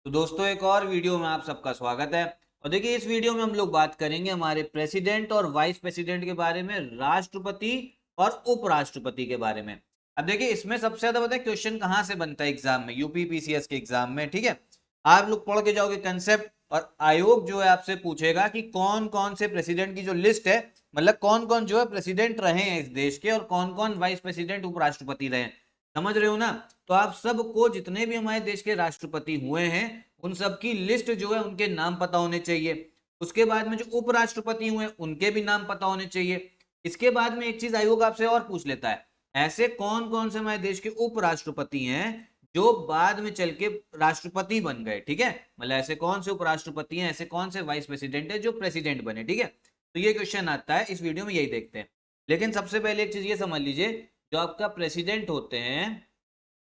तो दोस्तों एक और वीडियो में आप सबका स्वागत है। और देखिए इस वीडियो में हम लोग बात करेंगे हमारे प्रेसिडेंट और वाइस प्रेसिडेंट के बारे में, राष्ट्रपति और उपराष्ट्रपति के बारे में। अब देखिए इसमें सबसे ज्यादा पता है क्वेश्चन कहाँ से बनता है एग्जाम में, यूपी पीसीएस के एग्जाम में। ठीक है, आप लोग पढ़ के जाओगे कंसेप्ट और आयोग जो है आपसे पूछेगा कि कौन कौन से प्रेसिडेंट की जो लिस्ट है, मतलब कौन कौन जो है प्रेसिडेंट रहे हैं इस देश के और कौन कौन वाइस प्रेसिडेंट उपराष्ट्रपति रहे हैं। समझ रहे हो ना? तो आप सबको जितने भी हमारे देश के राष्ट्रपति हुए हैं उन सब की लिस्ट जो है उनके नाम पता होने चाहिए। उसके बाद में जो उपराष्ट्रपति हुए उनके भी नाम पता होने चाहिए। इसके बाद में एक चीज आयोग आपसे और पूछ लेता है, ऐसे कौन कौन से हमारे देश के उपराष्ट्रपति हैं जो बाद में चल के राष्ट्रपति बन गए। ठीक है, मतलब ऐसे कौन से उपराष्ट्रपति हैं, ऐसे कौन से वाइस प्रेसिडेंट है जो प्रेसिडेंट बने। ठीक है, तो ये क्वेश्चन आता है इस वीडियो में, यही देखते हैं। लेकिन सबसे पहले एक चीज ये समझ लीजिए, जो आपका प्रेसिडेंट होते हैं,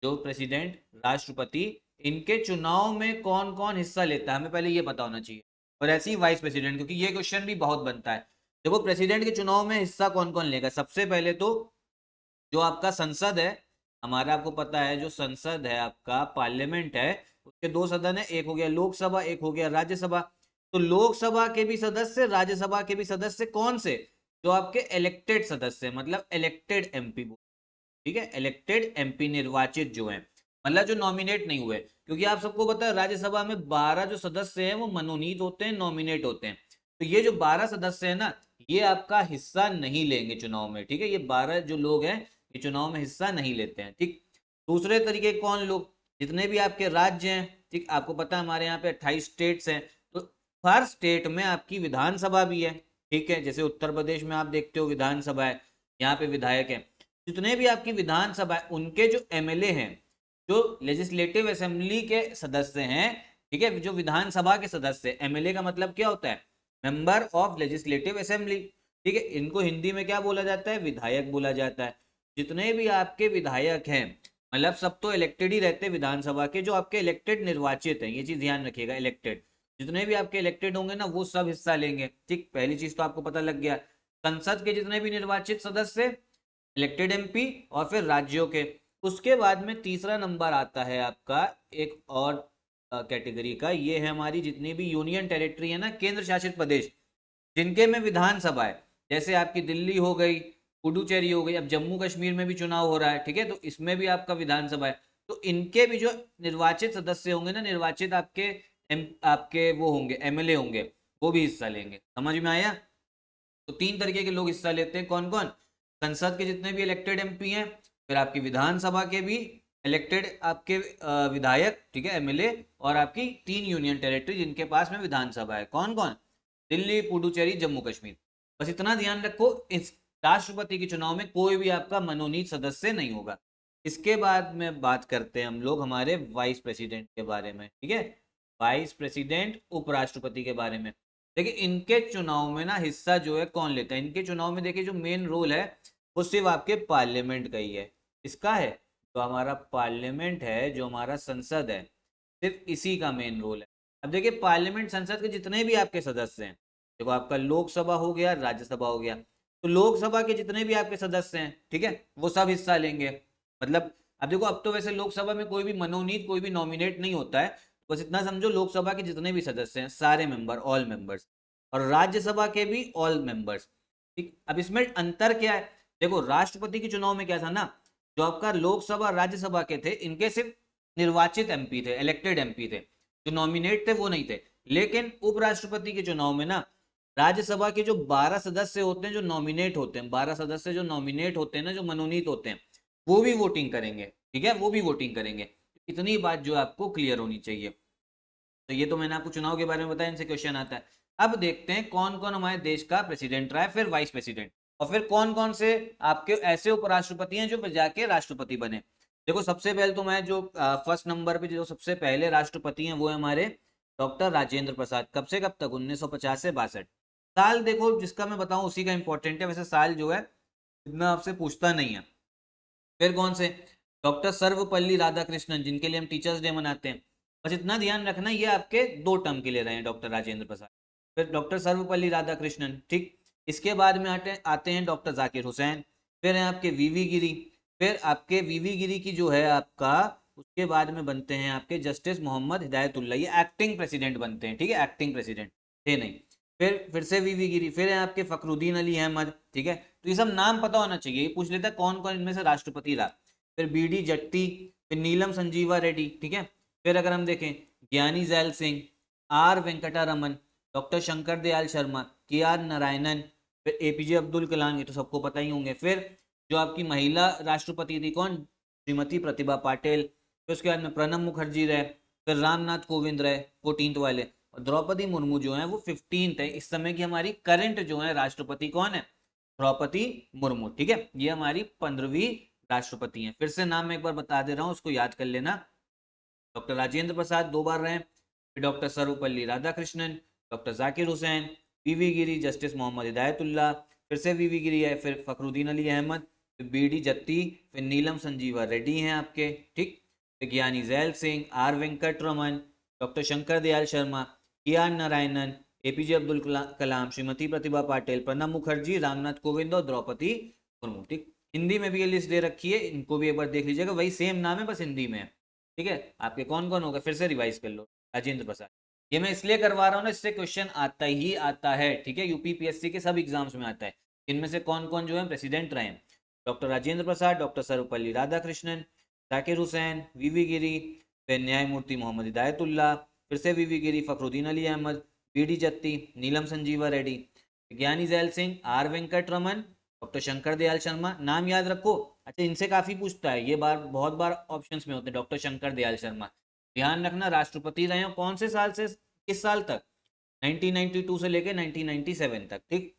जो प्रेसिडेंट राष्ट्रपति, इनके चुनाव में कौन कौन हिस्सा लेता है हमें पहले ये पता होना चाहिए। और ऐसे ही वाइस प्रेसिडेंट, क्योंकि ये क्वेश्चन भी बहुत बनता है। देखो प्रेसिडेंट के चुनाव में हिस्सा कौन कौन लेगा, सबसे पहले तो जो आपका संसद है हमारा, आपको पता है जो संसद है आपका पार्लियामेंट है, उसके दो सदन है, एक हो गया लोकसभा, एक हो गया राज्यसभा। तो लोकसभा के भी सदस्य, राज्यसभा के भी सदस्य कौन से, जो आपके इलेक्टेड सदस्य, मतलब इलेक्टेड एमपी। ठीक है, इलेक्टेड एमपी, निर्वाचित जो है, मतलब जो नॉमिनेट नहीं हुए। क्योंकि आप सबको पता है राज्यसभा में 12 जो सदस्य हैं वो मनोनीत होते हैं, नॉमिनेट होते हैं। तो ये जो 12 सदस्य है ना, ये आपका हिस्सा नहीं लेंगे चुनाव में। ठीक है, ये 12 जो लोग हैं ये चुनाव में हिस्सा नहीं लेते हैं। ठीक, दूसरे तरीके कौन लोग, जितने भी आपके राज्य हैं, ठीक, आपको पता है हमारे यहाँ पे 28 स्टेट्स हैं, तो हर स्टेट में आपकी विधानसभा भी है। ठीक है, जैसे उत्तर प्रदेश में आप देखते हो विधानसभा है, यहाँ पे विधायक है। जितने भी आपकी विधानसभा है उनके जो एमएलए हैं, जो लेजिस्लेटिव असेंबली के सदस्य हैं, ठीक है, जो विधानसभा के सदस्य, एमएलए का मतलब क्या होता है, मेंबर ऑफ लेजिस्लेटिव असेंबली। ठीक है, इनको हिंदी में क्या बोला जाता है, विधायक बोला जाता है। जितने भी आपके विधायक हैं, मतलब सब तो इलेक्टेड ही रहते हैं विधानसभा के, जो आपके इलेक्टेड निर्वाचित हैं, ये चीज ध्यान रखिएगा, इलेक्टेड, जितने भी आपके इलेक्टेड होंगे ना वो सब हिस्सा लेंगे। ठीक, पहली चीज तो आपको पता लग गया। संसद के जितने भी निर्वाचित सदस्य, इलेक्टेड एमपी, और फिर राज्यों के। उसके बाद में तीसरा नंबर आता है आपका एक और कैटेगरी का, ये है हमारी जितनी भी यूनियन टेरिटरी है ना, केंद्र शासित प्रदेश, जिनके में विधानसभा है। जैसे आपकी दिल्ली हो गई, पुडुचेरी हो गई, अब जम्मू कश्मीर में भी चुनाव हो रहा है। ठीक है, तो इसमें भी आपका विधानसभा है। तो इनके भी जो निर्वाचित सदस्य होंगे ना, निर्वाचित आपके वो होंगे, एमएलए होंगे, वो भी हिस्सा लेंगे। समझ में आया? तो तीन तरीके के लोग हिस्सा लेते हैं, कौन कौन, संसद के जितने भी इलेक्टेड एमपी हैं, फिर आपकी विधानसभा के भी इलेक्टेड आपके विधायक, ठीक है, एमएलए, और आपकी तीन यूनियन टेरिटरी जिनके पास में विधानसभा है, कौन कौन, दिल्ली, पुडुचेरी, जम्मू कश्मीर। बस इतना ध्यान रखो, इस राष्ट्रपति के चुनाव में कोई भी आपका मनोनीत सदस्य नहीं होगा। इसके बाद में बात करते हैं हम लोग हमारे वाइस प्रेसिडेंट के बारे में। ठीक है, वाइस प्रेसिडेंट उपराष्ट्रपति के बारे में। देखिए इनके चुनाव में ना हिस्सा जो है कौन लेता है, इनके चुनाव में देखिए जो मेन रोल है वो सिर्फ आपके पार्लियामेंट का ही है। इसका है, जो हमारा पार्लियामेंट है, जो हमारा संसद है, सिर्फ इसी का मेन रोल है। अब देखिए पार्लियामेंट, संसद के जितने भी आपके सदस्य हैं, देखो आपका लोकसभा हो गया, राज्यसभा हो गया, तो लोकसभा के जितने भी आपके सदस्य हैं, ठीक है, वो सब हिस्सा लेंगे। मतलब अब देखो, अब तो वैसे लोकसभा में कोई भी मनोनीत, कोई भी नॉमिनेट नहीं होता है। बस इतना समझो, लोकसभा के जितने भी सदस्य हैं सारे मेंबर, ऑल मेंबर्स, और राज्यसभा के भी ऑल मेंबर्स। ठीक, अब इसमें अंतर क्या है, देखो राष्ट्रपति के चुनाव में क्या था ना, जो आपका लोकसभा राज्यसभा के थे, इनके सिर्फ निर्वाचित एमपी थे, इलेक्टेड एमपी थे, जो नॉमिनेट थे वो नहीं थे। लेकिन उपराष्ट्रपति के चुनाव में ना, राज्यसभा के जो 12 सदस्य होते हैं जो नॉमिनेट होते हैं, 12 सदस्य जो नॉमिनेट होते हैं ना, जो मनोनीत होते हैं, वो भी वोटिंग करेंगे। ठीक है, वो भी वोटिंग करेंगे। इतनी बात जो आपको क्लियर होनी चाहिए। तो ये तो मैंने आपको चुनाव के बारे में बताया, इनसे क्वेश्चन आता है। अब देखते हैं कौन कौन हमारे देश का प्रेसिडेंट रहा है, फिर वाइस प्रेसिडेंट, और फिर कौन कौन से आपके ऐसे उपराष्ट्रपति हैं जो जाके राष्ट्रपति बने। देखो सबसे पहले तो मैं जो फर्स्ट नंबर पे जो सबसे पहले राष्ट्रपति हैं वो है हमारे डॉक्टर राजेंद्र प्रसाद। कब से कब तक, 1950 से 62। साल देखो जिसका मैं बताऊं उसी का इंपॉर्टेंट है, वैसे साल जो है इतना आपसे पूछता नहीं है। फिर कौन से, डॉक्टर सर्वपल्ली राधाकृष्णन, जिनके लिए हम टीचर्स डे मनाते हैं। बस इतना ध्यान रखना, ये आपके 2 टर्म के लिए रहे हैं डॉक्टर राजेंद्र प्रसाद। फिर डॉक्टर सर्वपल्ली राधाकृष्णन। ठीक, इसके बाद में आते हैं डॉक्टर जाकिर हुसैन। फिर हैं आपके वीवी गिरी। फिर आपके वीवी गिरी की जो है आपका उसके बाद में बनते हैं आपके जस्टिस मोहम्मद हिदायतुल्लाह, ये एक्टिंग प्रेसिडेंट बनते हैं, ठीक है, एक्टिंग प्रेसिडेंट थे नहीं। फिर से वीवी गिरी, फिर है आपके फखरुद्दीन अली अहमद, ठीक है, तो ये सब नाम पता होना चाहिए, ये पूछ लेता है कौन कौन इनमें से राष्ट्रपति रहा। फिर बीडी जट्टी, फिर नीलम संजीवा रेड्डी, ठीक है। फिर अगर हम देखें ज्ञानी जैल सिंह, आर वेंकटा रमन, डॉक्टर शंकर दयाल शर्मा, के आर नारायणन, फिर एपीजे अब्दुल कलाम, ये तो सबको पता ही होंगे। फिर जो आपकी महिला राष्ट्रपति थी कौन, श्रीमती प्रतिभा पाटिल। फिर उसके बाद में प्रणब मुखर्जी रहे, फिर रामनाथ कोविंद रहे 14th वाले, और द्रौपदी मुर्मू जो है वो 15th है। इस समय की हमारी करंट जो है राष्ट्रपति कौन है, द्रौपदी मुर्मू, ठीक है, ये हमारी 15वीं राष्ट्रपति हैं। फिर से नाम मैं एक बार बता दे रहा हूँ, उसको याद कर लेना। डॉक्टर राजेंद्र प्रसाद 2 बार रहे, फिर डॉक्टर सर्वपल्ली राधाकृष्णन, डॉक्टर जाकिर हुसैन, वीवी गिरी, जस्टिस मोहम्मद हिदायतुल्लाह, फिर से वीवी गिरी है, फिर फखरुद्दीन अली अहमद, फिर बीडी जत्ती, फिर नीलम संजीवा रेड्डी हैं आपके, ठीक। फिर ज्ञानी जैल सिंह, आर वेंकट रमन, डॉक्टर शंकर दयाल शर्मा, के आर नारायणन, एपीजे अब्दुल कलाम, श्रीमती प्रतिभा पाटिल, प्रणब मुखर्जी, रामनाथ कोविंद और द्रौपदी मुर्मू, ठीक। हिंदी में भी ये लिस्ट दे रखी है, इनको भी एक बार देख लीजिएगा, वही सेम नाम है बस हिंदी में है, ठीक है। आपके कौन कौन होगा फिर से रिवाइज कर लो। राजेंद्र प्रसाद, ये मैं इसलिए करवा रहा हूँ ना, इससे क्वेश्चन आता ही आता है, ठीक है, यूपीपीएससी के सब एग्जाम्स में आता है। इनमें से कौन कौन जो है प्रेसिडेंट रहे, डॉक्टर राजेंद्र प्रसाद, डॉक्टर सर्वपल्ली राधाकृष्णन, जाकिर हुसैन, वीवी गिरी, फिर न्यायमूर्ति मोहम्मद हिदायतुल्लाह, फिर से वीवी गिरी, फखरुद्दीन अली अहमद, बीडी जत्ती, नीलम संजीवा रेड्डी, ज्ञानी जैल सिंह, आर वेंकट रमन, डॉक्टर शंकर दयाल शर्मा, नाम याद रखो। अच्छा, इनसे काफी पूछता है, ये बार बहुत बार ऑप्शंस में होते हैं, डॉक्टर शंकर दयाल शर्मा, ध्यान रखना राष्ट्रपति रहे हो कौन से साल से किस साल तक, 1992 से लेके 1997 तक, ठीक।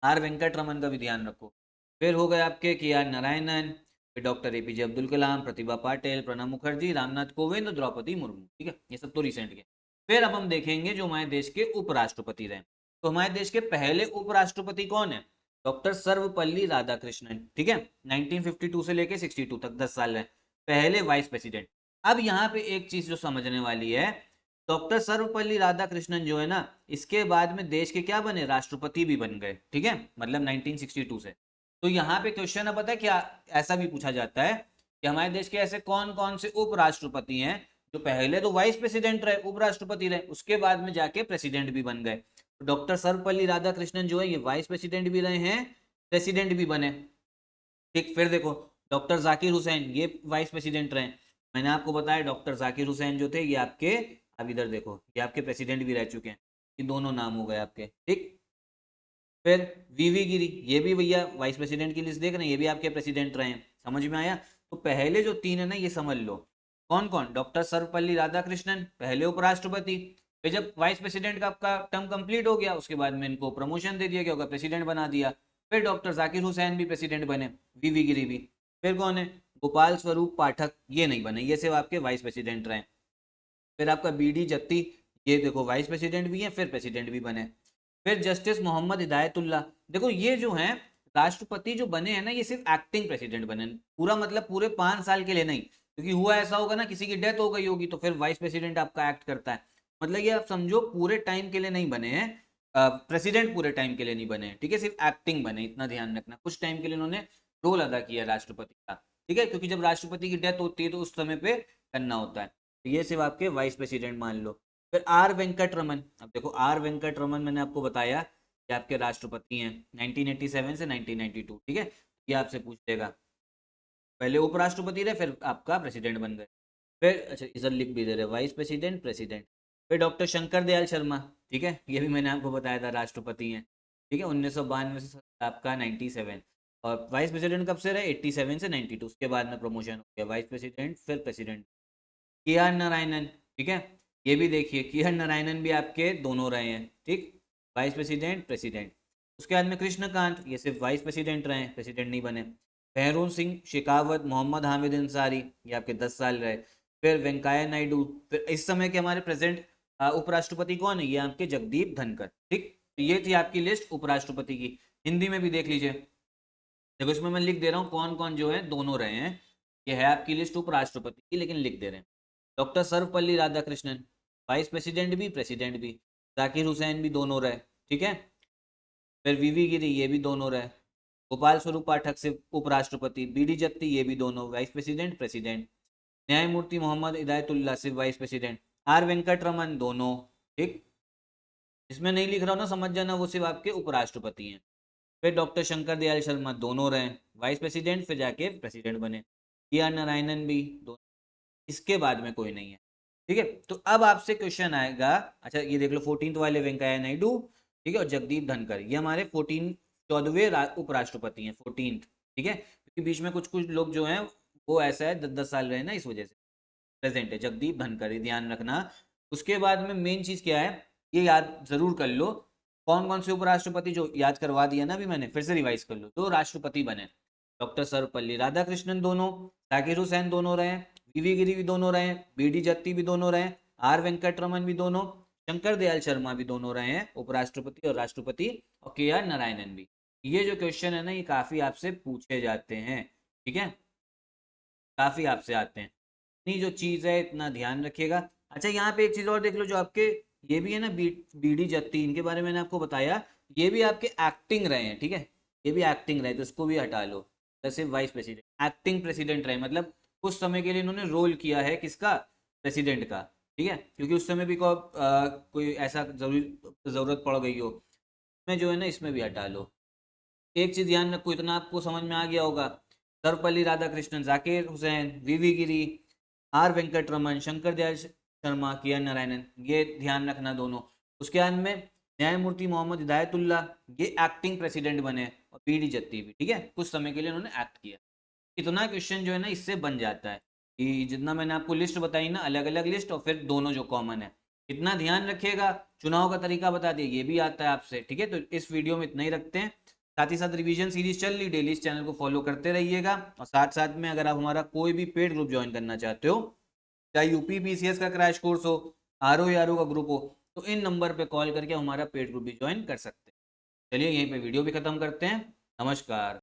आर वेंकट रमन का भी ध्यान रखो। फिर हो गए आपके के आर नारायणन, फिर डॉक्टर एपीजे अब्दुल कलाम, प्रतिभा पाटिल, प्रणब मुखर्जी, रामनाथ कोविंद और द्रौपदी मुर्मू, ठीक है, ये सब तो रिसेंट के। फिर अब हम देखेंगे जो हमारे देश के उपराष्ट्रपति रहे, तो हमारे देश के पहले उपराष्ट्रपति कौन है, डॉक्टर सर्वपल्ली राधाकृष्णन, ठीक है, 1952 से लेके 62 तक 10 साल रहे। पहले वाइस प्रेसिडेंट। अब यहाँ पे एक चीज जो समझने वाली है, डॉक्टर सर्वपल्ली राधाकृष्णन जो है ना, इसके बाद में देश के क्या बने, राष्ट्रपति भी बन गए, ठीक है, मतलब 1962 से। तो यहाँ पे क्वेश्चन है पता है क्या, ऐसा भी पूछा जाता है कि हमारे देश के ऐसे कौन कौन से उपराष्ट्रपति हैं जो पहले तो वाइस प्रेसिडेंट रहे, उपराष्ट्रपति रहे, उसके बाद में जाके प्रेसिडेंट भी बन गए। तो डॉक्टर सर्वपल्ली राधाकृष्णन जो है ये वाइस प्रेसिडेंट भी रहे हैं, प्रेसिडेंट भी बने, ठीक। फिर देखो डॉक्टर जाकिर हुसैन, ये वाइस प्रेसिडेंट रहे, मैंने आपको बताया डॉक्टर जाकिर हुसैन जो थे ये आपके, अब इधर देखो ये आपके प्रेसिडेंट भी रह चुके हैं, ये दोनों नाम हो गए आपके, ठीक। फिर वीवी गिरी, ये भी भैया वाइस प्रेसिडेंट की लिस्ट देख रहे हैं, ये भी आपके प्रेसिडेंट रहे हैं, समझ में आया। तो पहले जो 3 है ना ये समझ लो कौन कौन, डॉक्टर सर्वपल्ली राधाकृष्णन पहले उपराष्ट्रपति, फिर जब वाइस प्रेसिडेंट का आपका टर्म कंप्लीट हो गया उसके बाद में इनको प्रमोशन दे दिया गया, होगा प्रेसिडेंट बना दिया। फिर डॉक्टर जाकिर हुसैन भी प्रेसिडेंट बने, वीवी गिरी भी। फिर कौन है, गोपाल स्वरूप पाठक, ये नहीं बने, ये सिर्फ आपके वाइस प्रेसिडेंट रहे। फिर आपका बीडी जत्ती, ये देखो वाइस प्रेसिडेंट भी है फिर प्रेसिडेंट भी बने। फिर जस्टिस मोहम्मद हिदायतुल्लाह, देखो ये जो है राष्ट्रपति जो बने हैं ना ये सिर्फ एक्टिंग प्रेसिडेंट बने, पूरा मतलब पूरे 5 साल के लिए नहीं, क्योंकि हुआ ऐसा होगा ना किसी की डेथ हो गई होगी तो फिर वाइस प्रेसिडेंट आपका एक्ट करता है, मतलब ये आप समझो पूरे टाइम के लिए नहीं बने हैं, प्रेसिडेंट पूरे टाइम के लिए नहीं बने, ठीक है, सिर्फ एक्टिंग बने, इतना ध्यान रखना, कुछ टाइम के लिए उन्होंने रोल अदा किया राष्ट्रपति का, ठीक है, क्योंकि जब राष्ट्रपति की डेथ होती है तो उस समय पे करना होता है, तो ये सिर्फ आपके वाइस प्रेसिडेंट मान लो। फिर आर वेंकट रमन, अब देखो आर वेंकट रमन मैंने आपको बताया कि आपके राष्ट्रपति हैं 1987 से 1992, ठीक है, ये आपसे पूछ लेगा, पहले उपराष्ट्रपति रहे फिर आपका प्रेसिडेंट बन गए। फिर अच्छा इधर लिख भी दे रहे वाइस प्रेसिडेंट प्रेसिडेंट। फिर डॉक्टर शंकर दयाल शर्मा, ठीक है, ये भी मैंने आपको बताया था राष्ट्रपति हैं, ठीक है, 1992 से आपका 97, और वाइस प्रेसिडेंट कब से रहे 87 से 92, उसके बाद में प्रमोशन हो गया वाइस प्रेसिडेंट फिर प्रेसिडेंट। के आर नारायणन, ठीक है, ये भी देखिए के आर नारायणन भी आपके दोनों रहे हैं, ठीक, वाइस प्रेसिडेंट प्रेसिडेंट। उसके बाद में कृष्णकांत, ये सिर्फ वाइस प्रेसिडेंट रहे हैं, प्रेसिडेंट नहीं बने। फहरून सिंह शेखावत, मोहम्मद हामिद अंसारी, ये आपके 10 साल रहे। फिर वेंकैया नायडू, फिर इस समय के हमारे प्रेजेंट उपराष्ट्रपति कौन है, ये आपके जगदीप धनखड़, ठीक। तो ये थी आपकी लिस्ट उपराष्ट्रपति की, हिंदी में भी देख लीजिए, देखो इसमें मैं लिख दे रहा हूँ कौन कौन जो है दोनों रहे हैं, ये है आपकी लिस्ट उपराष्ट्रपति की, लेकिन लिख दे रहे हैं। Doctor Sarvepalli Radhakrishnan vice president भी प्रेसिडेंट भी, जाकिर हुसैन भी दोनों रहे, ठीक है। फिर वीवी गिरी, ये भी दोनों रहे। गोपाल स्वरूप पाठक से उपराष्ट्रपति, बीडी जत्ती, ये भी दोनों वाइस प्रेसिडेंट प्रेसिडेंट। न्यायमूर्ति मोहम्मद हिदायतुल्ला सिर्फ vice president, R Venkataraman दोनों, ठीक। इसमें नहीं लिख रहा हूँ ना, समझ जाना, वो सिर्फ आपके उपराष्ट्रपति हैं। फिर डॉक्टर शंकर दयाल शर्मा दोनों रहे वाइस प्रेसिडेंट, फिर जाके प्रेसिडेंट बने। टी आर नारायणन भी दोनों, इसके बाद में कोई नहीं है, ठीक है। तो अब आपसे क्वेश्चन आएगा, अच्छा ये देख लो 14th वाले वेंकैया नायडू, ठीक है, और जगदीप धनखड़, ये हमारे 14वें उपराष्ट्रपति हैं, 14th, ठीक है, क्योंकि बीच में कुछ कुछ लोग जो हैं वो ऐसा है 10-10 साल रहे ना, इस वजह से प्रेजेंट है जगदीप धनखड़, ये ध्यान रखना। उसके बाद में मेन चीज क्या है, ये याद जरूर कर लो, कौन कौन से उपराष्ट्रपति, जो याद करवा दिया ना अभी मैंने, फिर से रिवाइज कर लो, जो राष्ट्रपति बने, डॉक्टर सर्वपल्ली राधाकृष्णन दोनों, जाकिर हुसैन दोनों रहे, वीवी गिरी भी दोनों रहे, बीडी जत्ती भी दोनों रहे, आर वेंकट रमन भी दोनों, शंकर दयाल शर्मा भी दोनों रहे हैं उपराष्ट्रपति और राष्ट्रपति, और के आर नारायणन भी। ये जो क्वेश्चन है ना, ये काफी आपसे पूछे जाते हैं, ठीक है, काफी आपसे आते हैं। इतनी जो चीज है इतना ध्यान रखिएगा। अच्छा यहाँ पे एक चीज और देख लो, जो आपके ये भी है ना बीडी जत्ती, इनके बारे में मैंने आपको बताया, ये भी आपके एक्टिंग रहे हैं, ठीक है, ये भी एक्टिंग रहे, तो इसको भी हटा लो, जैसे वाइस प्रेसिडेंट, एक्टिंग प्रेसिडेंट रहे, मतलब कुछ समय के लिए इन्होंने रोल किया है किसका, प्रेसिडेंट का, ठीक है, क्योंकि उस समय भी कोई ऐसा जरूरत पड़ गई हो, मैं जो है ना इसमें भी हटा लो। एक चीज ध्यान रखो, इतना आपको समझ में आ गया होगा, सर्वपल्ली राधाकृष्णन, जाकिर हुसैन, वीवी गिरी, आर वेंकट रमन, शंकर दयाल शर्मा, के आर नारायणन, ये ध्यान रखना दोनों। उसके बाद में न्यायमूर्ति मोहम्मद हिदायतुल्ला, ये एक्टिंग प्रेसिडेंट बने, और पीडी जत्ती भी, ठीक है, कुछ समय के लिए उन्होंने एक्ट किया। इतना क्वेश्चन जो है ना इससे बन जाता है, कि जितना मैंने आपको लिस्ट बताई ना, अलग अलग लिस्ट, और फिर दोनों जो कॉमन है, इतना ध्यान रखिएगा। चुनाव का तरीका बता दिया, ये भी आता है आपसे, ठीक है। तो इस वीडियो में इतना ही रखते हैं, साथ ही साथ रिवीजन सीरीज चल रही डेली, इस चैनल को फॉलो करते रहिएगा, और साथ साथ में अगर आप हमारा कोई भी पेड ग्रुप ज्वाइन करना चाहते हो, चाहे यूपी पीसीएस का क्रैश कोर्स हो, आरओ का ग्रुप हो, तो इन नंबर पे कॉल करके हमारा पेड ग्रुप भी ज्वाइन कर सकते हैं। चलिए यहीं पे वीडियो भी खत्म करते हैं, नमस्कार।